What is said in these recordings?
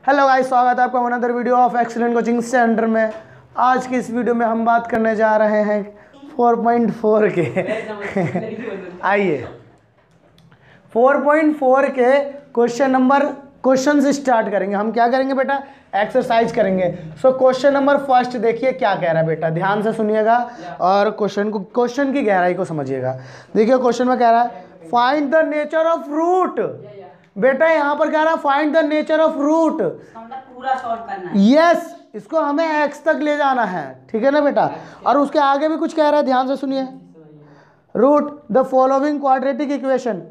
Hello guys, स्वागत है आपका another video of excellent coaching centre में। आज की इस वीडियो में हम बात करने जा रहे हैं 4.4 के आइए 4.4 के क्वेश्चन से स्टार्ट करेंगे। हम क्या करेंगे बेटा, एक्सरसाइज करेंगे। सो क्वेश्चन नंबर फर्स्ट देखिए क्या कह रहा है बेटा, ध्यान से सुनिएगा और क्वेश्चन की गहराई को समझिएगा। देखिए क्वेश्चन में कह रहा है find the nature of root. बेटा यहाँ पर कह रहा है find the nature of root, पूरा सॉल्व करना है। यस, इसको हमें एक्स तक ले जाना है, ठीक है ना बेटा। और उसके आगे भी कुछ कह रहा है, ध्यान से सुनिए। Root the following quadratic equation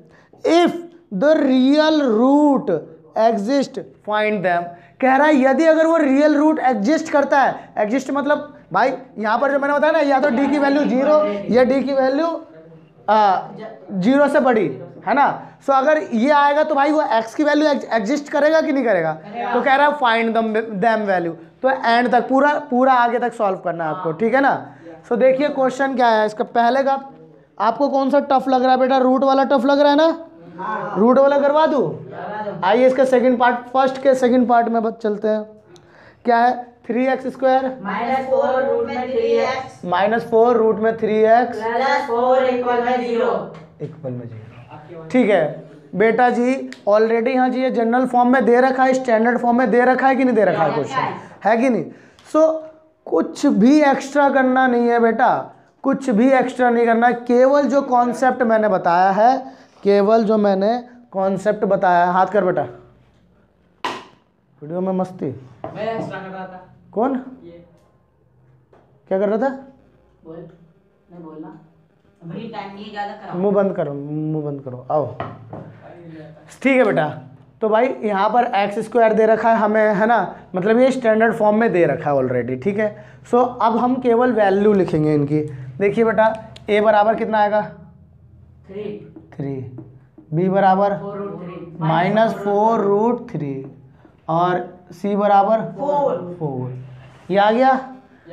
if the real root exist find them. कह रहा है यदि अगर वो रियल रूट एग्जिस्ट करता है, एग्जिस्ट मतलब भाई यहाँ पर जो मैंने बताया ना, या तो डी की वैल्यू 0 या डी की वैल्यू 0 से बड़ी है ना। सो अगर ये आएगा तो भाई वो x की वैल्यू एग्जिस्ट करेगा कि नहीं करेगा। तो कह रहा है फाइंड देम वैल्यू, तो एंड तक पूरा आगे तक सॉल्व करना है आपको, ठीक है ना। सो देखिए क्वेश्चन क्या है इसका। पहले का आपको कौन सा टफ लग रहा है बेटा, रूट वाला टफ लग रहा है ना, रूट वाला करवा दूं। आइए इसका सेकंड पार्ट, फर्स्ट के सेकंड पार्ट में चलते हैं। क्या है 3x स्क्वायर -4 रूट में 3x -4 रूट में 3x +4 इक्वल में 0। इक्वल में 0। ठीक है बेटा जी, ऑलरेडी यहाँ जी ये जनरल फॉर्म में दे रखा है, स्टैंडर्ड फॉर्म में दे रखा है कि नहीं दे रखा है क्वेश्चन, है कि नहीं। सो कुछ भी एक्स्ट्रा करना नहीं है बेटा, कुछ भी एक्स्ट्रा नहीं करना है। केवल जो कॉन्सेप्ट मैंने बताया है, केवल जो मैंने कॉन्सेप्ट बताया है। हाथ कर बेटा, वीडियो में मस्ती। मैं एक्स्ट्रा कर रहा था। कौन ये क्या कर रहा था? बोल, मैं बोलना अभी टाइम नहीं ज्यादा करा। मुंह बंद करो, मुंह बंद करो, आओ। ठीक है बेटा, तो भाई यहाँ पर एक्स स्क्वायर दे रखा है हमें, है ना, मतलब ये स्टैंडर्ड फॉर्म में दे रखा है ऑलरेडी, ठीक है। सो अब हम केवल वैल्यू लिखेंगे इनकी। देखिए बेटा a बराबर कितना आएगा 3, b बराबर -4 रूट 3 और c बराबर 4। ये आ गया।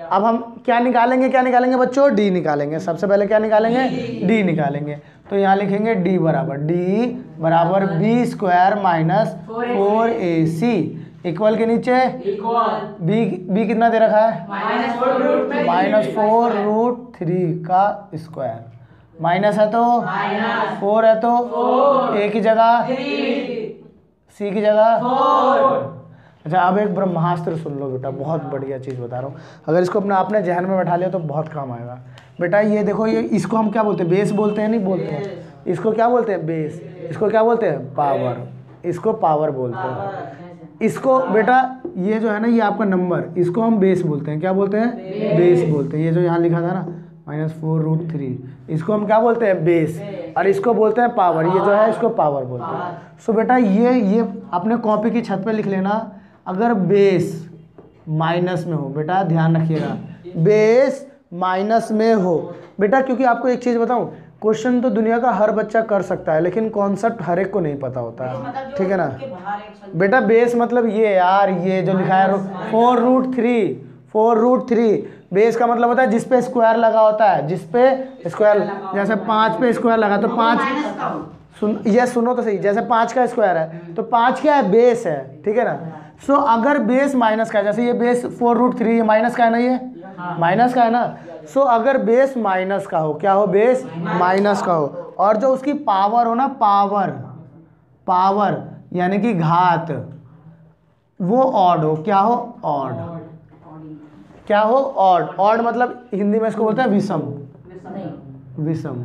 अब हम क्या निकालेंगे बच्चों, d निकालेंगे। सबसे पहले क्या निकालेंगे, d निकालेंगे। तो यहाँ लिखेंगे d बराबर b स्क्वायर -4ac इक्वल के नीचे b कितना दे रखा है, -4 रूट 3 का स्क्वायर। माइनस है तो 4 है तो a की जगह 3 c की जगह 4। अच्छा अब एक ब्रह्मास्त्र सुन लो बेटा, बहुत बढ़िया चीज़ बता रहा हूँ। अगर इसको अपने जहन में बैठा लिया तो बहुत काम आएगा बेटा। ये देखो, ये इसको हम क्या बोलते हैं, बेस बोलते हैं, नहीं बोलते हैं। इसको क्या बोलते हैं, बेस। इसको क्या बोलते हैं, पावर। इसको पावर बोलते हैं। इसको बेटा ये जो है ना, ये आपका नंबर, इसको हम बेस बोलते हैं। क्या बोलते हैं, बेस बोलते हैं। ये जो यहाँ लिखा था ना -4 रूट 3, इसको हम क्या बोलते हैं, बेस। और इसको बोलते हैं पावर, ये जो है इसको पावर बोलते हैं। सो बेटा ये अपने कॉपी की छत पे लिख लेना। अगर बेस माइनस में हो, बेटा ध्यान रखिएगा, बेस माइनस में हो बेटा, क्योंकि आपको एक चीज़ बताऊं, क्वेश्चन तो दुनिया का हर बच्चा कर सकता है, लेकिन कॉन्सेप्ट हर एक को नहीं पता होता है, ठीक है ना बेटा। बेस मतलब ये यार, ये जो लिखा है 4 रूट 3, बेस का मतलब होता है जिस पे स्क्वायर लगा होता है, जिस पे स्क्वायर, जैसे 5 पे स्क्वायर लगा तो 5 ये सुनो तो सही, जैसे 5 का स्क्वायर है तो 5 क्या है, बेस है, ठीक है ना। सो अगर बेस माइनस का है, जैसे ये बेस 4 रूट 3 ये माइनस का है ना, ये माइनस का है ना। सो अगर बेस माइनस का हो, क्या हो, बेस माइनस का हो, और जो उसकी पावर हो ना, पावर यानी कि घात, वो ऑड हो। क्या हो, ऑड। क्या हो, ऑड मतलब हिंदी में इसको बोलते हैं विषम।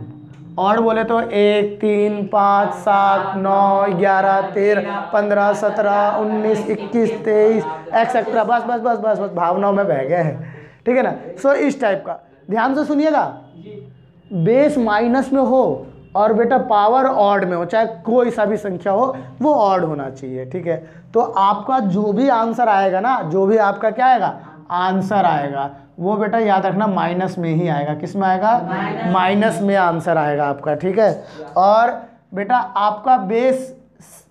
ऑड बोले तो 1 3 5 7 9 11 13 15 17 19 21 23 एक्सेट्रा। बस भावनाओं में बह गए हैं, ठीक है ना। सो इस टाइप का ध्यान से सुनिएगा। बेस माइनस में हो और बेटा पावर ऑड में हो, चाहे कोई सा भी संख्या हो, वो ऑड होना चाहिए, ठीक है। तो आपका जो भी आंसर आएगा ना, जो भी आपका क्या आएगा, आंसर आएगा, वो बेटा याद रखना माइनस में ही आएगा। किस में आएगा, माइनस में आंसर आएगा आपका, ठीक है। और बेटा आपका बेस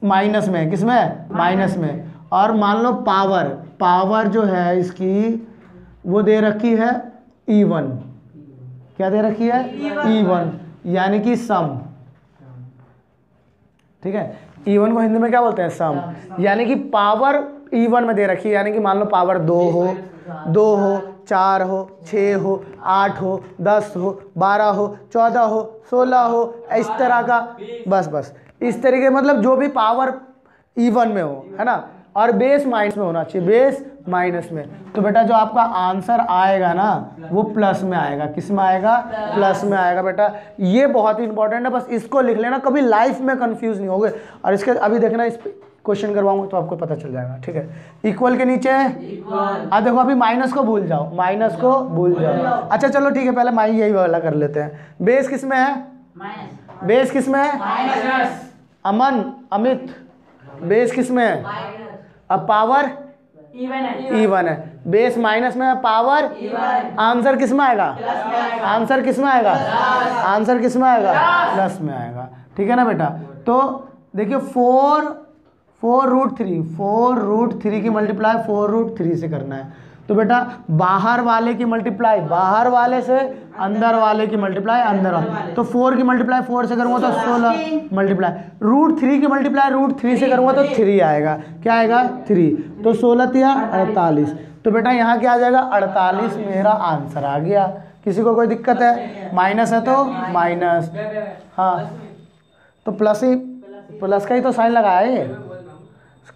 माइनस में, किस में, माइनस में। और मान लो पावर जो है इसकी वो दे रखी है E1। क्या दे रखी है, E1 यानी कि सम, ठीक है। इवन को हिंदी में क्या बोलते हैं? सम। यानी कि पावर इवन में दे रखी है, यानी कि मान लो पावर 2 हो, 4 हो, 6 हो, 8 हो, 10 हो, 12 हो, 14 हो, 16 हो, इस तरह का, बस इस तरीके, मतलब जो भी पावर इवन में हो, है ना। और बेस माइनस में होना चाहिए, बेस माइनस में। तो बेटा जो आपका आंसर आएगा ना वो प्लस में आएगा। किस में आएगा? प्लस में आएगा बेटा। ये बहुत ही इंपॉर्टेंट है, बस इसको लिख लेना, कभी लाइफ में कंफ्यूज नहीं होगे। और इसके अभी देखना, इस क्वेश्चन करवाऊंगा तो आपको पता चल जाएगा, ठीक है। इक्वल के नीचे अब देखो, अभी माइनस को भूल जाओ, माइनस को भूल जाओ। अच्छा चलो ठीक है, पहले माई यही वाला कर लेते हैं। बेस किस में है? बेस किस में है? अमन, अमित, बेस किस में है? अब पावर इवन है, बेस माइनस में है, पावर आंसर किस में आएगा? आंसर किस में आएगा? आंसर किस में आएगा? प्लस में आएगा, ठीक है ना बेटा। तो देखिए 4√3 की मल्टीप्लाई 4√3 से करना है। तो बेटा बाहर वाले की मल्टीप्लाई बाहर वाले से, अंदर वाले की मल्टीप्लाई अंदर वाले। तो 4 की मल्टीप्लाई 4 से करूँगा तो 16 मल्टीप्लाई √3 की मल्टीप्लाई √3 से करूँगा तो 3 आएगा। क्या आएगा? 3। तो 16 तिया 48। तो बेटा यहाँ क्या आ जाएगा? 48 मेरा आंसर आ गया। किसी को कोई दिक्कत है? माइनस है तो माइनस, हाँ तो प्लस का ही तो साइन लगाया है,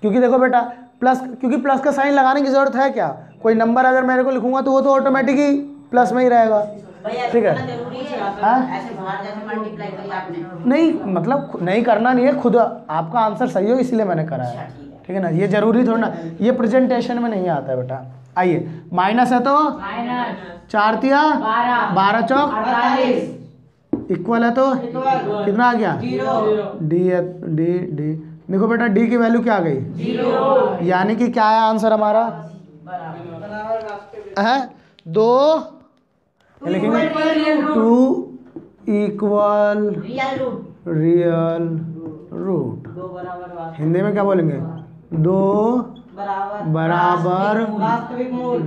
क्योंकि देखो बेटा प्लस, क्योंकि प्लस का साइन लगाने की जरूरत है क्या? कोई नंबर अगर मेरे को लिखूंगा तो वो तो ऑटोमेटिक ही प्लस में ही रहेगा, ठीक है। नहीं मतलब नहीं करना नहीं है, खुद आपका आंसर सही हो इसलिए मैंने करा है, ठीक है ना। ये जरूरी थोड़ा ना, ये प्रेजेंटेशन में नहीं आता है बेटा। आइए, माइनस है तो 4 तिया 12 चौक 48, इक्वल है तो कितना आ गया? डी। देखो बेटा डी की वैल्यू क्या आ गई? 0। यानी कि क्या है आंसर हमारा? है 2 लिखेंगे, 2 इक्वल रियल रूट। हिंदी में क्या बोलेंगे? 2 बराबर वास्तविक मूल,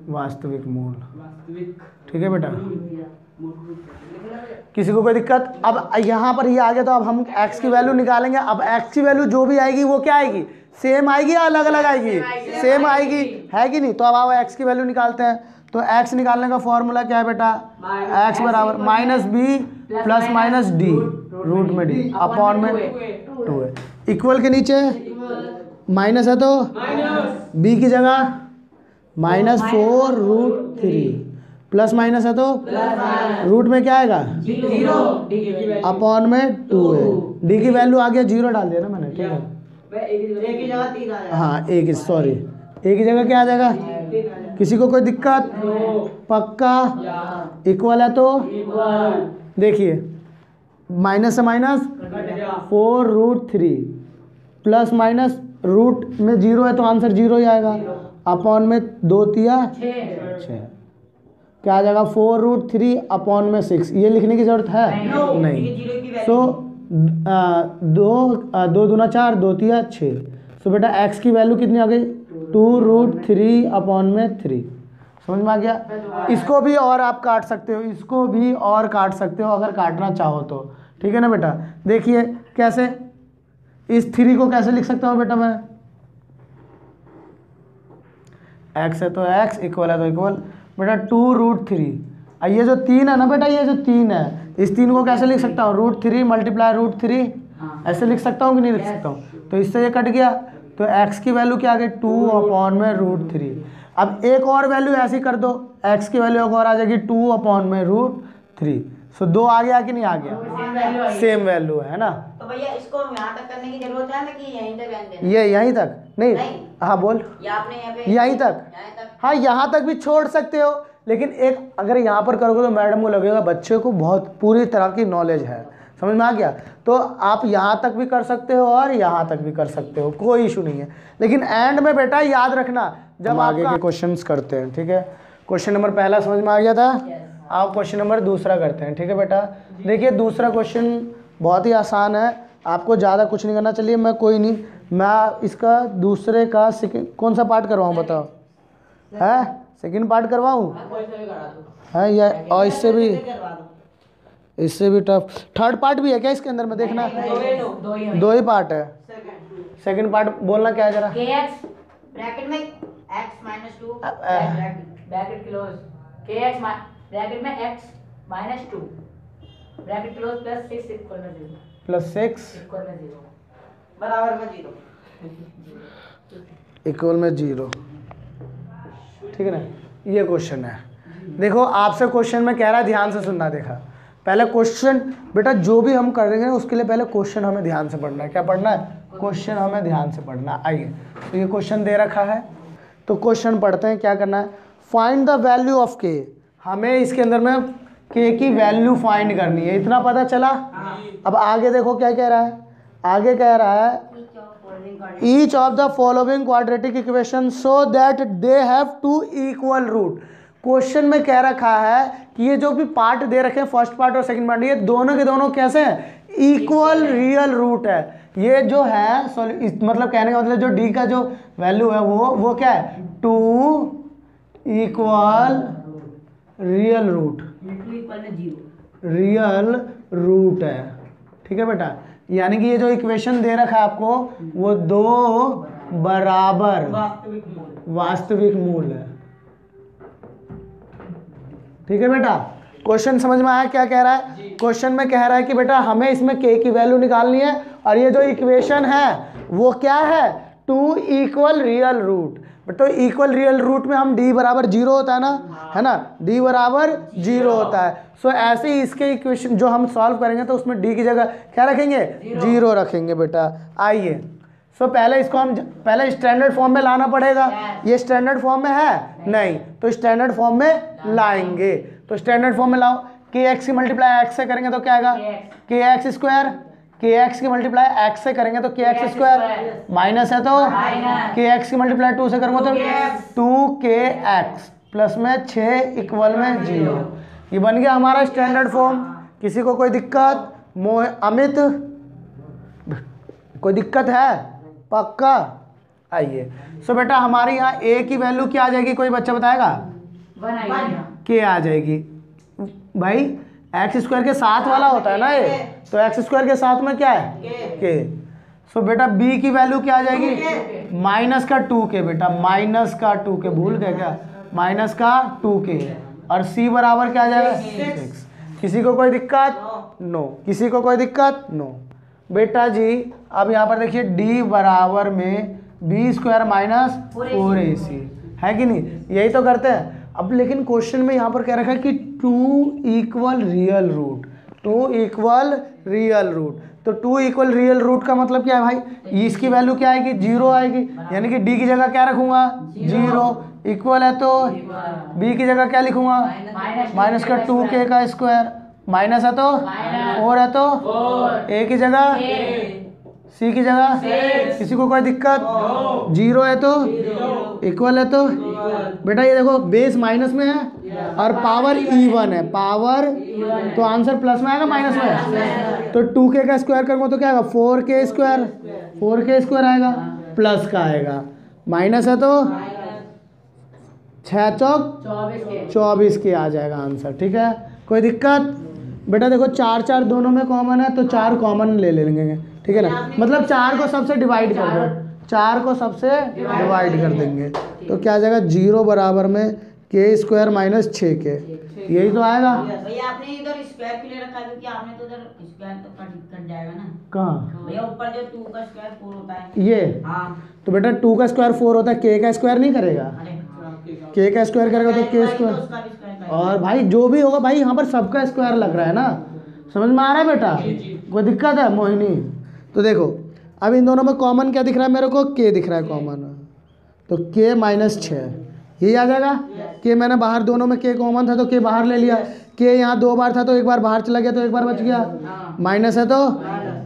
वास्तविक मूल, ठीक है बेटा। किसी को कोई दिक्कत? अब यहाँ पर ये आ गया तो अब हम x की वैल्यू निकालेंगे। अब x की वैल्यू जो भी आएगी वो क्या आएगी? सेम आएगी या अलग अलग आएगी? सेम आएगी, है कि नहीं? तो अब आओ x की वैल्यू निकालते हैं। तो x निकालने का फॉर्मूला क्या है बेटा? x बराबर -b प्लस -d रूट में d अपॉन में 2 है। इक्वल के नीचे माइनस है तो b की जगह -4√3 प्लस माइनस है तो रूट में क्या आएगा? 0 अपॉन में 2 है। डी की वैल्यू आ गया 0 डाल दिया ना मैंने, ठीक है। एक की जगह 3 आ जाएगा। हाँ एक की जगह क्या आ जाएगा? किसी को कोई दिक्कत? पक्का? इक्वल है तो देखिए माइनस से माइनस 4√3 प्लस माइनस रूट में 0 है तो आंसर 0 ही आएगा। अपॉन में 2 तिया 6, क्या आ जाएगा? 4√3 अपॉन में 6। ये लिखने की जरूरत है? नहीं। सो 2 दूना 4, 2 तिया 6। सो बेटा x की वैल्यू कितनी आ गई? 2√3 अपॉन में 3। समझ में आ गया? इसको भी और आप काट सकते हो, इसको भी और काट सकते हो अगर काटना चाहो तो, ठीक है ना बेटा। देखिए कैसे, इस 3 को कैसे लिख सकता हूँ बेटा मैं? x है तो x, इक्वल है तो इक्वल बेटा 2√3। ये जो 3 है ना बेटा, ये जो 3 है, इस 3 को कैसे लिख सकता हूँ? √3 मल्टीप्लाई √3, ऐसे लिख सकता हूँ कि नहीं लिख सकता हूँ? तो इससे ये कट गया, तो x की वैल्यू क्या आ गई? 2 अपॉन में √3। अब एक और वैल्यू ऐसी कर दो, x की वैल्यू एक और आ जाएगी 2 अपॉन में √3। सो 2 आ गया कि नहीं आ गया? सेम वैल्यू है ना। तो भैया इसको यहाँ तक करने की जरूरत है ना कि यहीं तक रहने देना? ये यहीं तक नहीं, हाँ बोल, यहीं तक, हाँ यहाँ तक भी छोड़ सकते हो, लेकिन एक अगर यहाँ पर करोगे तो मैडम को लगेगा बच्चे को बहुत पूरी तरह की नॉलेज है। समझ में आ गया? तो आप यहाँ तक भी कर सकते हो और यहाँ तक भी कर सकते हो, कोई इशू नहीं है। लेकिन एंड में बेटा याद रखना जब आगे के क्वेश्चंस करते हैं, ठीक है। क्वेश्चन नंबर पहला समझ में आ गया था? आप क्वेश्चन नंबर दूसरा करते हैं, ठीक है बेटा। देखिए दूसरा क्वेश्चन बहुत ही आसान है, आपको ज़्यादा कुछ नहीं करना। चलिए मैं कोई नहीं, मैं इसका दूसरे का कौन सा पार्ट करवाऊँ बताओ? है सेकंड पार्ट करवाऊँ? है या और इससे भी इससे भी टफ। थर्ड पार्ट भी है क्या इसके अंदर में देखना? दो ही दो ही पार्ट है। सेकंड पार्ट बोलना क्या है जरा? kx ब्रैकेट में x minus 2 bracket close kx bracket में x minus 2 bracket close plus 6 equal में 0 प्लस 6 इक्वल में 0 बराबर में 0 इक्वल में 0। ठीक है ना, ये क्वेश्चन है। देखो आपसे क्वेश्चन में कह रहा है ध्यान से सुनना। देखा पहले क्वेश्चन, बेटा जो भी हम करेंगे उसके लिए पहले क्वेश्चन हमें ध्यान से पढ़ना है। क्या पढ़ना है? क्वेश्चन हमें ध्यान से पढ़ना है। आइए, तो ये क्वेश्चन दे रखा है, तो क्वेश्चन पढ़ते हैं। क्या करना है? फाइंड द वैल्यू ऑफ के। हमें इसके अंदर में के की वैल्यू फाइंड करनी है, इतना पता चला। अब आगे देखो क्या कह रहा है। आगे कह रहा है each of the following quadratic equation so that they have two equal root. Question में कह रखा है कि ये जो भी पार्ट दे रखे हैं, फर्स्ट पार्ट और सेकंड पार्ट, ये दोनों के दोनों कैसे हैं? इक्वल रियल रूट है। ये जो है मतलब कहने का मतलब जो डी का जो वैल्यू है वो क्या है? 2 equal real root, real root है। ठीक है बेटा, यानी कि ये जो इक्वेशन दे रखा है आपको वो दो बराबर वास्तविक मूल है। ठीक है बेटा, क्वेश्चन समझ में आया क्या कह रहा है? क्वेश्चन में कह रहा है कि बेटा हमें इसमें के की वैल्यू निकालनी है और ये जो इक्वेशन है वो क्या है? 2 इक्वल रियल रूट। तो इक्वल रियल रूट में हम d बराबर 0 होता है ना, है ना, d बराबर 0 होता है। सो ऐसे ही इसके इक्वेशन जो हम सॉल्व करेंगे तो उसमें d की जगह क्या रखेंगे? 0 रखेंगे बेटा। आइए, सो पहले इसको हम पहले स्टैंडर्ड फॉर्म में लाना पड़ेगा। ये स्टैंडर्ड फॉर्म में है नहीं, तो स्टैंडर्ड फॉर्म में लाएंगे। तो स्टैंडर्ड फॉर्म में लाओ, के एक्स की मल्टीप्लाई एक्स से करेंगे तो क्या आएगा? के एक्स स्क्वायर। के एक्स की मल्टीप्लाई एक्स से करेंगे तो के एक्स स्क्वायर, माइनस है तो के एक्स की मल्टीप्लाई 2 से करेंगे तो 2kx प्लस में 6 इक्वल में 0। ये बन गया हमारा स्टैंडर्ड फॉर्म। किसी को कोई दिक्कत? अमित कोई दिक्कत है? पक्का? आइए, सो बेटा हमारे यहाँ a की वैल्यू क्या आ जाएगी? कोई बच्चा बताएगा? के आ जाएगी भाई। एक्स स्क्वायर के साथ वाला होता है ना ये, तो एक्स स्क्वायर के साथ में क्या है? के। सो बेटा b की वैल्यू क्या आ जाएगी? माइनस का 2k बेटा, माइनस का 2k। भूल गए क्या? माइनस का 2k। और c बराबर क्या आ जाएगा? 6। किसी को कोई दिक्कत? नो। किसी को कोई दिक्कत? नो। बेटा जी अब यहाँ पर देखिए d बराबर में b स्क्वायर माइनस 4ac है कि नहीं? यही तो करते हैं। अब लेकिन क्वेश्चन में यहाँ पर कह रखा है कि 2 equal real root, 2 equal real root. तो 2 इक्वल रियल रूट का मतलब क्या है भाई? इसकी वैल्यू क्या आएगी? 0 आएगी। यानी कि d की जगह क्या रखूंगा? 0। इक्वल है तो b की जगह क्या लिखूंगा? माइनस का 2k का स्क्वायर, माइनस है तो 4 है तो a की जगह, c की जगह। किसी को कोई दिक्कत? 0 है तो इक्वल है तो बेटा ये देखो बेस माइनस में है और पावर इवन है, पावर तो आंसर प्लस में आएगा माइनस में। तो 2k का स्क्वायर करूँगा तो क्या आएगा? 4k स्क्वायर, 4k स्क्वायर आएगा, प्लस का आएगा। माइनस है तो 6 चौक 24 के आ जाएगा आंसर। ठीक है, कोई दिक्कत? बेटा देखो 4 4 दोनों में कॉमन है तो 4 कॉमन ले लेंगे। ठीक है ना, मतलब 4 को सबसे डिवाइड कर दो, 4 को सबसे डिवाइड कर देंगे तो क्या आ जाएगा? 0 बराबर में के स्क्वायर माइनस 6k। यही तो आएगा। भैया आपने इधर स्क्वायर क्यों ले रखा है? क्योंकि आपने तो उधर स्क्वायर तो कट जाएगा ना। कहाँ भैया ऊपर जो 2 का स्क्वायर 4 होता है ये? हाँ, तो बेटा 2 का स्क्वायर 4 होता है, के का स्क्वायर नहीं करेगा। के का स्क्वायर करेगा तो के स्क्वायर। और भाई जो भी होगा भाई यहाँ पर सबका स्क्वायर लग रहा है ना, समझ में आ रहा है बेटा? कोई दिक्कत है मोहिनी? तो देखो अब इन दोनों में कॉमन क्या दिख रहा है मेरे को? के दिख रहा है कॉमन, तो के माइनस 6 यही आ जाएगा। के मैंने बाहर, दोनों में के कॉमन था तो के बाहर ले लिया। के यहाँ 2 बार था तो एक बार बाहर चला गया तो एक बार बच गया। माइनस है तो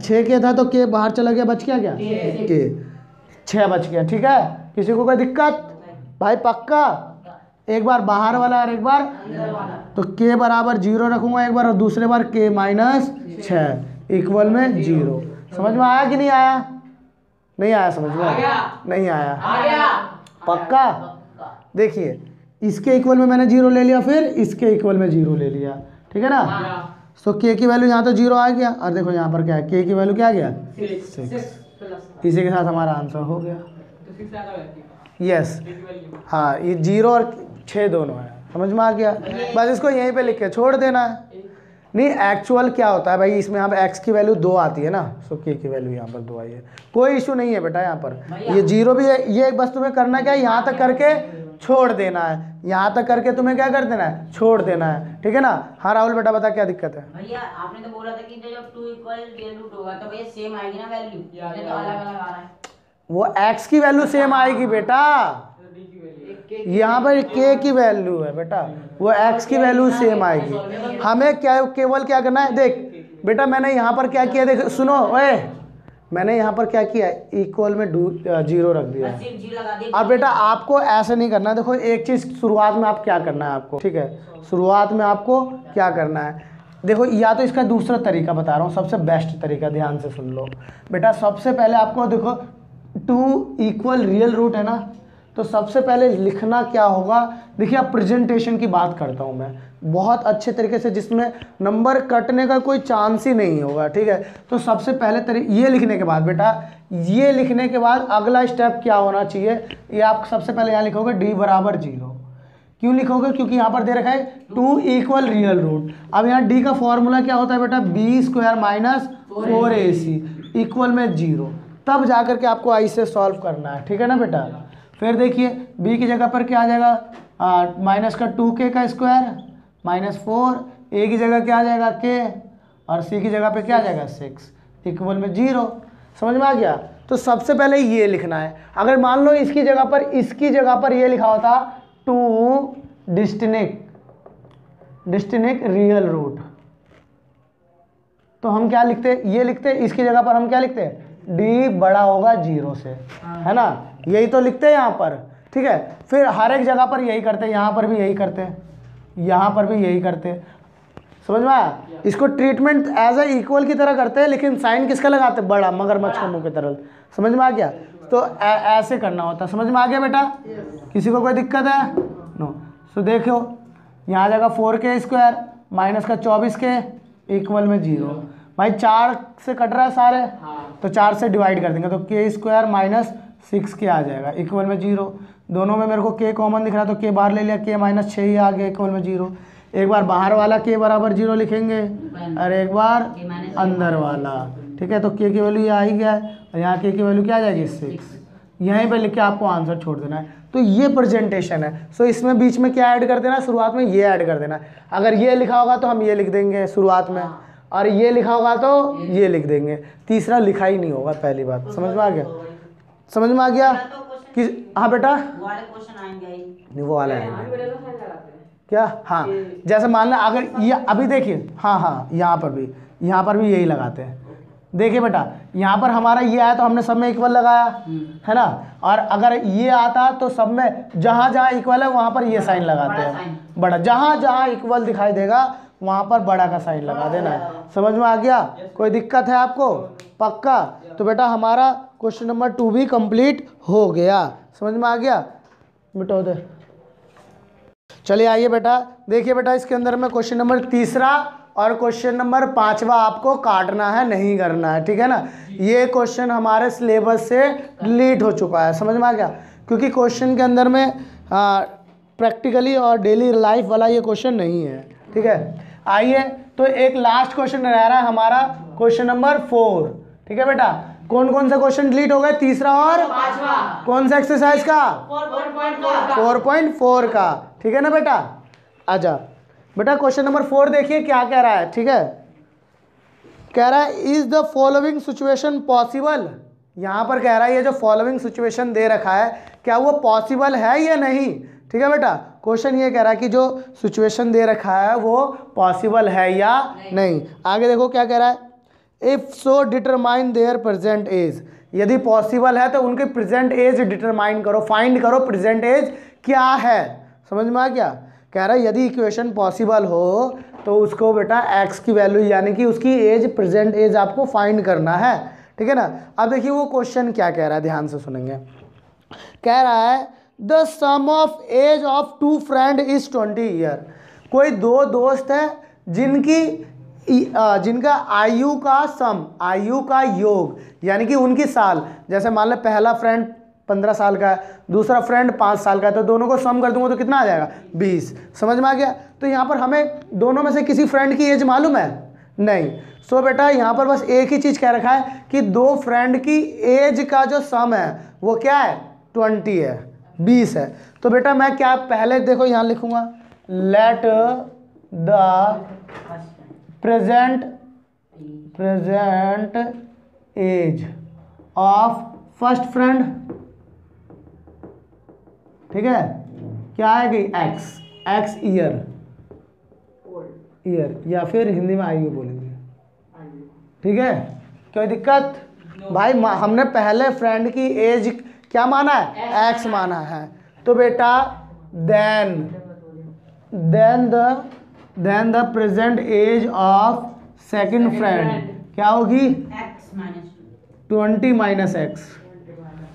6k था तो के बाहर चला गया, बच गया क्या? के 6 बच गया। ठीक है, किसी को कोई दिक्कत? भाई पक्का? एक बार बाहर वाला और एक बार तो के बराबर 0 रखूंगा एक बार और दूसरे बार के माइनस 6 इक्वल में 0। समझ में आया कि नहीं आया? नहीं आया समझ में? नहीं आया? पक्का? देखिए इसके इक्वल में मैंने 0 ले लिया, फिर इसके इक्वल में 0 ले लिया। ठीक है ना? तो के की वैल्यू यहाँ तो 0 आ गया, और देखो यहाँ पर क्या है, के की वैल्यू क्या आ गया 6। इसी के साथ हमारा आंसर हो गया। यस, हाँ, ये 0 और 6 दोनों है, समझ में आ गया। बस इसको यहीं पे लिख के छोड़ देना है। नहीं, एक्चुअल क्या होता है भाई, इसमें यहाँ पे x की वैल्यू 2 आती है ना, सो k की वैल्यू यहाँ पर 2 आई है, कोई इशू नहीं है बेटा। यहाँ पर ये 0 भी है, ये बस तुम्हें करना क्या है, यहाँ तक करके छोड़ देना है, यहाँ तक करके तुम्हें क्या कर देना है, छोड़ देना है, ठीक है ना। हाँ राहुल बेटा बता क्या दिक्कत है। भैया आपने तो बोला था कि जब 2 इक्वल रियल रूट होगा तो भैया सेम आएगी ना वैल्यू, ये तो अलग अलग आ रहा है। वो x की वैल्यू सेम आएगी बेटा, यहाँ पर k की वैल्यू है बेटा, वो x की वैल्यू सेम आएगी। हमें क्या केवल क्या करना है, देख बेटा मैंने यहाँ पर क्या किया, देख सुनो ओए, मैंने यहाँ पर क्या किया, इक्वल में 0 रख दिया। अब बेटा आपको ऐसे नहीं करना है, देखो एक चीज़ शुरुआत में आप क्या करना है आपको, ठीक है, शुरुआत में आपको क्या करना है, देखो या तो इसका दूसरा तरीका बता रहा हूँ, सबसे बेस्ट तरीका, ध्यान से सुन लो बेटा। सबसे पहले आपको देखो 2 इक्वल रियल रूट है ना, तो सबसे पहले लिखना क्या होगा, देखिए अब प्रेजेंटेशन की बात करता हूँ मैं बहुत अच्छे तरीके से, जिसमें नंबर कटने का कोई चांस ही नहीं होगा, ठीक है। तो सबसे पहले ये लिखने के बाद बेटा, ये लिखने के बाद अगला स्टेप क्या होना चाहिए, ये आप सबसे पहले यहाँ लिखोगे d बराबर 0। क्यों लिखोगे, क्योंकि यहाँ पर दे रखा है 2 इक्वल रियल रूट। अब यहाँ d का फॉर्मूला क्या होता है बेटा, b² माइनस 4ac इक्वल में 0, तब जा कर के आपको आई से सॉल्व करना है, ठीक है ना बेटा। फिर देखिए b की जगह पर क्या आ जाएगा, माइनस का 2k का स्क्वायर माइनस 4, a की जगह क्या आ जाएगा k, और c की जगह पे क्या आ जाएगा 6 इक्वल में 0। समझ में आ गया। तो सबसे पहले ये लिखना है। अगर मान लो इसकी जगह पर ये लिखा होता 2 डिस्टिंक्ट रियल रूट, तो हम क्या लिखते, ये लिखते, इसकी जगह पर हम क्या लिखते, d बड़ा होगा 0 से, है ना, यही तो लिखते हैं यहाँ पर, ठीक है। फिर हर एक जगह पर यही करते हैं, यहाँ पर भी यही करते हैं, यहाँ पर भी यही करते हैं, समझ में आया। इसको ट्रीटमेंट एज ए इक्वल की तरह करते हैं, लेकिन साइन किसका लगाते हैं, बड़ा, मगरमच्छ के मुंह की तरह। समझ में आ गया। तो ऐसे करना होता है, समझ में आ गया बेटा, किसी को कोई दिक्कत है, नो। सो देखो यहाँ जगह 4k² माइनस का 24k इक्वल में 0, भाई 4 से कट रहा है सारे, तो 4 से डिवाइड कर देंगे तो k² माइनस 6k आ जाएगा इक्वल में 0। दोनों में मेरे को k कॉमन दिख रहा है, तो k बाहर ले लिया, k माइनस 6 ही आ गया इक्वल में 0। एक बार बाहर वाला k बराबर 0 लिखेंगे और एक बार अंदर वाला, ठीक है। तो k की वैल्यू ये आ ही गया है, और यहाँ k की वैल्यू क्या आ जाएगी 6, यहीं पे लिख के आपको आंसर छोड़ देना है। तो ये प्रेजेंटेशन है। सो इसमें बीच में क्या ऐड कर देना है, शुरुआत में ये ऐड कर देना है। अगर ये लिखा होगा तो हम ये लिख देंगे शुरुआत में, और ये लिखा होगा तो ये लिख देंगे, तीसरा लिखा ही नहीं होगा, पहली बात। समझ में आ गया, समझ में आ गया कि हाँ बेटा वो वाला है क्या, हाँ जैसे मान लो अगर ये अभी देखिए, हाँ यहाँ पर भी यही लगाते हैं। देखिए बेटा यहाँ पर हमारा ये आया तो हमने सब में इक्वल लगाया है ना, और अगर ये आता तो सब में जहाँ जहाँ इक्वल है वहाँ पर ये साइन लगाते हैं बड़ा, जहाँ जहाँ इक्वल दिखाई देगा वहाँ पर बड़ा का साइन लगा देना है। समझ में आ गया, कोई दिक्कत है आपको, पक्का। तो बेटा हमारा क्वेश्चन नंबर 2 भी कंप्लीट हो गया, समझ में आ गया। मिटाओ दे, चलिए आइए बेटा, देखिए बेटा इसके अंदर में क्वेश्चन नंबर 3 और क्वेश्चन नंबर 5 आपको काटना है, नहीं करना है, ठीक है ना। ये क्वेश्चन हमारे सिलेबस से डिलीट हो चुका है, समझ में आ गया, क्योंकि क्वेश्चन के अंदर में प्रैक्टिकली और डेली लाइफ वाला ये क्वेश्चन नहीं है, ठीक है। आइए तो एक लास्ट क्वेश्चन रह रहा है हमारा, क्वेश्चन नंबर 4, ठीक है बेटा। कौन कौन सा क्वेश्चन डिलीट हो गया, 3 और 5, कौन सा एक्सरसाइज का, 4.4 का, ठीक है ना बेटा। आजा बेटा क्वेश्चन नंबर 4 देखिए क्या कह रहा है, ठीक है। कह रहा है is the following situation possible, यहाँ पर कह रहा है ये जो फॉलोइंग सिचुएशन दे रखा है क्या वो पॉसिबल है या नहीं, ठीक है बेटा। क्वेश्चन ये कह रहा है कि जो सिचुएशन दे रखा है वो पॉसिबल है या नहीं। आगे देखो क्या कह रहा है, if so determine their present age, यदि पॉसिबल है तो उनके प्रेजेंट एज डिटरमाइन करो, फाइंड करो प्रेजेंट एज क्या है। समझ में आ गया, कह रहा है यदि इक्वेशन पॉसिबल हो तो उसको बेटा x की वैल्यू यानी कि उसकी एज, प्रेजेंट एज आपको फाइंड करना है, ठीक है ना। अब देखिए वो क्वेश्चन क्या कह रहा है, ध्यान से सुनेंगे। कह रहा है the sum of age of 2 friend is 20 year, कोई 2 दोस्त हैं जिनकी जिनका आयु का सम, आयु का योग, यानी कि उनकी साल, जैसे मान लो पहला फ्रेंड 15 साल का है, दूसरा फ्रेंड 5 साल का है, तो दोनों को सम कर दूंगा तो कितना आ जाएगा 20। समझ में आ गया। तो यहाँ पर हमें दोनों में से किसी फ्रेंड की एज मालूम है नहीं। सो बेटा यहाँ पर बस एक ही चीज़ कह रखा है कि दो फ्रेंड की एज का जो सम है वो क्या है 20 है, 20 है। तो बेटा मैं क्या पहले देखो यहाँ लिखूंगा, let the present age of first friend, ठीक है, क्या आएगी एक्स ईयर, या फिर हिंदी में आयु बोलेंगे, ठीक है। कोई दिक्कत भाई? हमने पहले फ्रेंड की एज क्या माना है एक्स माना है, तो बेटा then the present age of second friend क्या होगी 20 माइनस एक्स।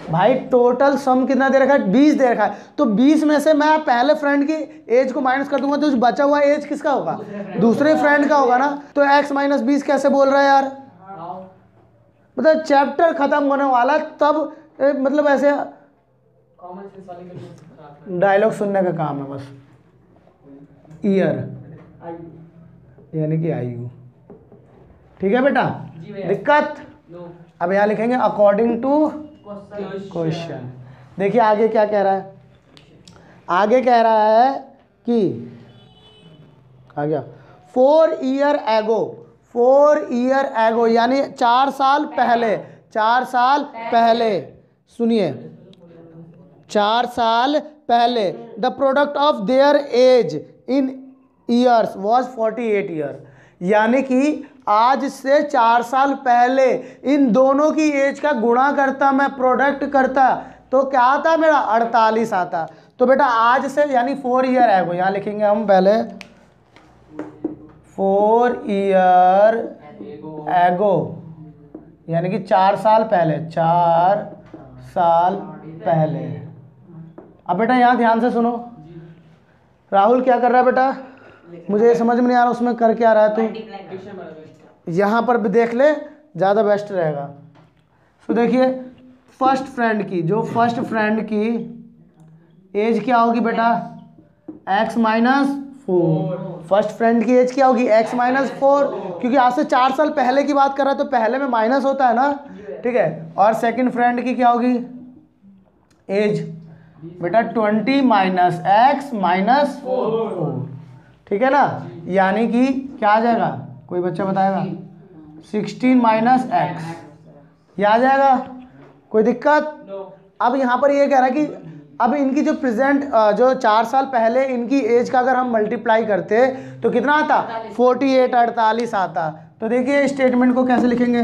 भाई टोटल सम कितना दे रखा है 20 दे रखा है, तो 20 में से मैं पहले फ्रेंड की एज को माइनस कर दूंगा तो बचा हुआ एज किसका होगा, दूसरे फ्रेंड का होगा ना। तो x माइनस 20 कैसे बोल रहा है यार, मतलब चैप्टर खत्म होने वाला तब मतलब ऐसे डायलॉग सुनने का काम है बस। ईयर यानी कि आयु, ठीक है बेटा। दिक्कत? अब यहाँ लिखेंगे अकॉर्डिंग टू क्वेश्चन। देखिए आगे क्या कह रहा है, आगे कह रहा है कि आ गया 4 ईयर एगो यानी 4 साल पहले, 4 साल पहले, सुनिए 4 साल पहले the product of their age in years was 48 year, यानी कि आज से 4 साल पहले इन दोनों की एज का गुणा करता, मैं प्रोडक्ट करता, तो क्या आता मेरा 48 आता। तो बेटा आज से यानी 4 ईयर एगो, यहाँ लिखेंगे हम पहले 4 ईयर एगो यानी कि 4 साल पहले, 4 साल पहले। अब बेटा यहाँ ध्यान से सुनो, राहुल क्या कर रहा है बेटा, मुझे ये समझ में नहीं आ रहा उसमें कर क्या रहा है तू, यहाँ पर भी देख ले ज़्यादा बेस्ट रहेगा। तो देखिए फर्स्ट फ्रेंड की, जो फर्स्ट फ्रेंड की एज क्या होगी बेटा x माइनस 4, फर्स्ट फ्रेंड की एज क्या होगी x माइनस 4, क्योंकि आज से 4 साल पहले की बात कर रहा है तो पहले में माइनस होता है ना, ठीक है। और सेकंड फ्रेंड की क्या होगी एज बेटा 20 माइनस x माइनस 4, ठीक है ना, यानी कि क्या आ जाएगा, कोई बच्चा बताएगा 16 माइनस एक्स, ये आ जाएगा, कोई दिक्कत? अब यहाँ पर ये कह रहा है कि अब इनकी जो प्रेजेंट जो 4 साल पहले इनकी एज का अगर हम मल्टीप्लाई करते तो कितना आता 48 48 आता। तो देखिए स्टेटमेंट को कैसे लिखेंगे,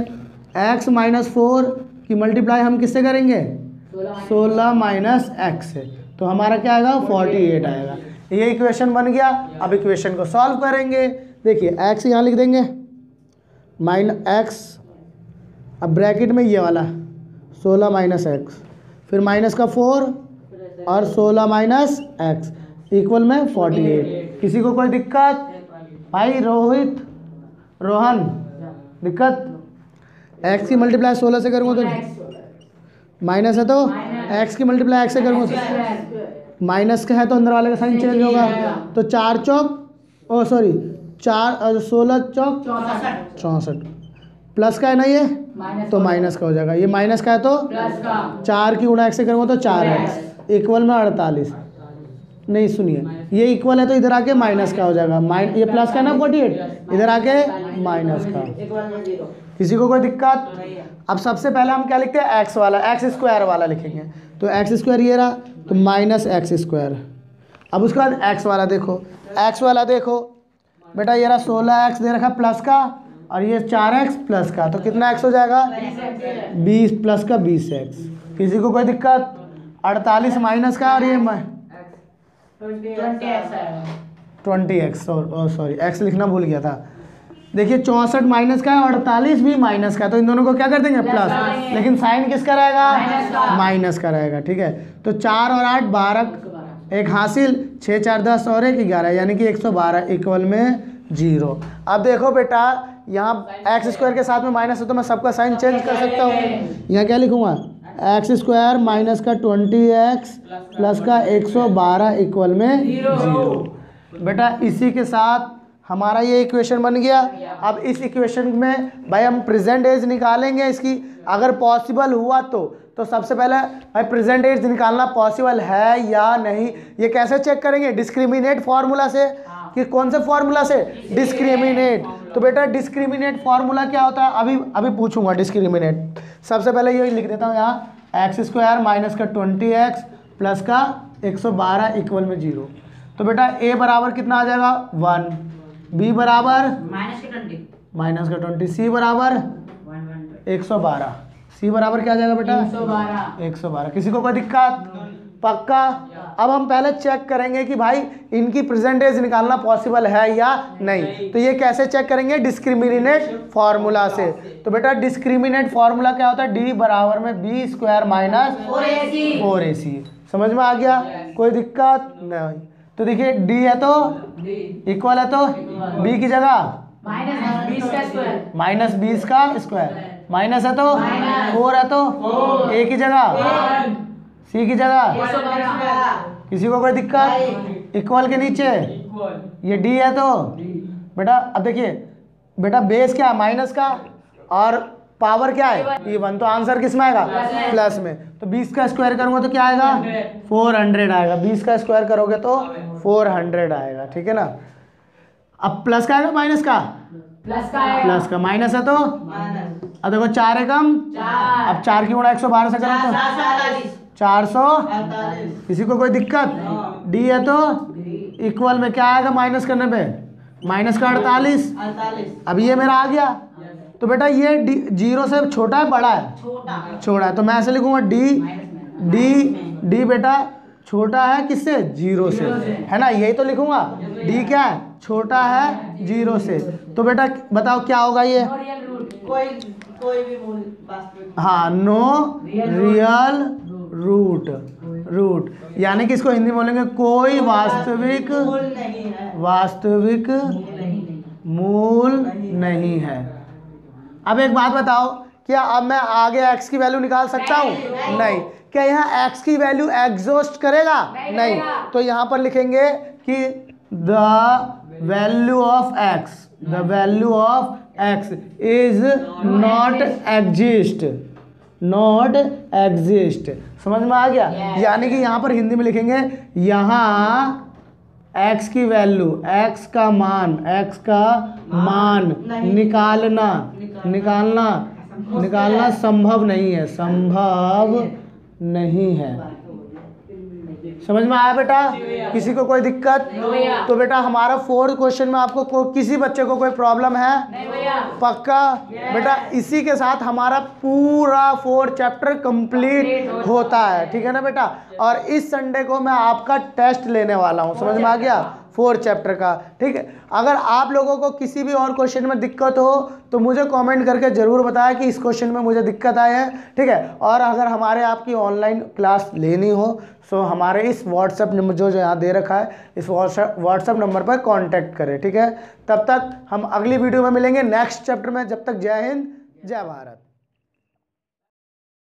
x माइनस 4 की मल्टीप्लाई हम किससे करेंगे 16 माइनस एक्स से, तो हमारा क्या आएगा 48 आएगा। ये इक्वेशन बन गया। अब इक्वेशन को सॉल्व करेंगे, देखिए x यहाँ लिख देंगे माइनस x, अब ब्रैकेट में ये वाला 16 माइनस एक्स, फिर माइनस का 4 और 16 माइनस एक्स इक्वल में 48। किसी को कोई दिक्कत? भाई रोहित, रोहन, दिक्कत? x की मल्टीप्लाई 16 से करूँगा तो माइनस है, तो x की मल्टीप्लाई x से करूँगा तो माइनस का है तो अंदर वाले का साइन चेंज होगा, तो 4 चौक 16 चौक 64, प्लस का है ना ये तो माइनस का हो जाएगा, ये माइनस का है तो 4 की गुणा एक्स से करूँगा तो 4x इक्वल में 48। नहीं सुनिए, ये इक्वल है तो इधर आके माइनस का हो जाएगा, ये प्लस का है ना 48, इधर आके माइनस का। किसी को कोई दिक्कत? अब सबसे पहले हम क्या लिखते हैं एक्स वाला, एक्स स्क्वायर वाला लिखेंगे, तो एक्स स्क्वायर ये रहा तो माइनस एक्स स्क्वायर। अब उसके बाद एक्स वाला देखो, एक्स वाला देखो बेटा ये रहा 16x दे रखा प्लस का और ये 4x प्लस का, तो कितना x हो जाएगा 20 प्लस का 20x। किसी को कोई दिक्कत? 48 माइनस का और ये 20x, सॉरी x लिखना भूल गया था। देखिए 64 माइनस का है और 48 भी माइनस का है, तो इन दोनों को क्या कर देंगे प्लस, लेकिन साइन किसका रहेगा माइनस का रहेगा, ठीक है। तो 4 और 8 12, एक हासिल, 6 4 10 और 1 11, यानी कि 112 इक्वल में 0। अब देखो बेटा यहाँ एक्स स्क्वायर के साथ में माइनस है तो मैं सबका साइन चेंज कर सकता हूँ। यहाँ क्या लिखूँगा, एक्स स्क्वायर माइनस का 20x प्लस का 112 इक्वल में 0। बेटा इसी के साथ हमारा ये इक्वेशन बन गया। अब इस इक्वेशन में भाई हम प्रेजेंट एज निकालेंगे इसकी, अगर पॉसिबल हुआ तो सबसे पहले भाई प्रेजेंट एज निकालना पॉसिबल है या नहीं, ये कैसे चेक करेंगे, डिस्क्रिमिनेट फार्मूला से। कि कौन से फार्मूला से, डिस्क्रिमिनेट। तो बेटा डिस्क्रिमिनेट फार्मूला क्या होता है, अभी पूछूंगा डिस्क्रिमिनेट। सबसे पहले ये लिख देता हूँ यहाँ, एक्स स्क्वायर माइनस का 20x प्लस का 112 इक्वल में 0। तो बेटा a बराबर कितना आ जाएगा 1, b बराबर माइनस का 20, c बराबर 112, c बराबर क्या आ जाएगा बेटा 112। किसी को कोई दिक्कत, पक्का। अब हम पहले चेक करेंगे कि भाई इनकी प्रेजेंट एज निकालना पॉसिबल है या नहीं। तो ये कैसे चेक करेंगे, डिस्क्रिमिनेट फार्मूला से। तो बेटा डिस्क्रिमिनेट फार्मूला क्या होता है, d बराबर में b स्क्वायर माइनस 4ac। समझ में आ गया, कोई दिक्कत नहीं। तो देखिए d है तो इक्वल है तो b की जगह माइनस 20 का स्क्वायर, माइनस है तो 4 है तो a की जगह सी की जगह, किसी को कोई दिक्कत, इक्वल के नीचे ये डी है तो बेटा अब देखिए बेटा बेस क्या है माइनस का और पावर क्या है इवन, तो आंसर किस में आएगा प्लस में। तो 20 का स्क्वायर करूंगा तो क्या आएगा 400 आएगा, 20 का स्क्वायर करोगे तो 400 आएगा, ठीक है ना। अब प्लस का आएगा माइनस का, प्लस का माइनस है तो अब देखो 4 है कम, अब 4 की गुणा 112 से करो तो 400। किसी को कोई दिक्कत, डी है तो इक्वल में क्या आएगा माइनस करने पे माइनस का 48। अब ये मेरा आ गया। तो बेटा ये जीरो से छोटा है बड़ा है, छोटा है, तो मैं ऐसे लिखूंगा डी बेटा छोटा है किससे, जीरो से, है ना, यही तो लिखूंगा। डी क्या है, छोटा है जीरो से। तो बेटा बताओ क्या होगा ये, कोई भी मूल वास्तविक, हाँ नो रियल रूट, यानी कि इसको हिंदी में बोलेंगे कोई वास्तविक मूल नहीं है। अब एक बात बताओ, क्या अब मैं आगे x की वैल्यू निकाल सकता हूँ, नहीं। क्या यहाँ x की वैल्यू एग्जॉस्ट करेगा, नहीं। तो यहाँ पर लिखेंगे कि the value of x is not exist. समझ में आ गया, यानी कि यहाँ पर हिंदी में लिखेंगे, यहाँ x की वैल्यू, x का मान निकालना संभव नहीं है। समझ में आया बेटा, किसी को कोई दिक्कत? तो बेटा हमारा 4th क्वेश्चन में आपको किसी बच्चे को कोई प्रॉब्लम है? पक्का बेटा, इसी के साथ हमारा पूरा 4 चैप्टर कंप्लीट होता है, ठीक है ना बेटा। और इस संडे को मैं आपका टेस्ट लेने वाला हूँ, समझ में आ गया, 4 चैप्टर का, ठीक है। अगर आप लोगों को किसी भी और क्वेश्चन में दिक्कत हो तो मुझे कमेंट करके ज़रूर बताया कि इस क्वेश्चन में मुझे दिक्कत आए है, ठीक है। और अगर हमारे आपकी ऑनलाइन क्लास लेनी हो तो हमारे इस व्हाट्सएप नंबर जो यहाँ दे रखा है, इस व्हाट्सएप नंबर पर कांटेक्ट करें, ठीक है। तब तक हम अगली वीडियो में मिलेंगे नेक्स्ट चैप्टर में। जब तक जय हिंद जय भारत।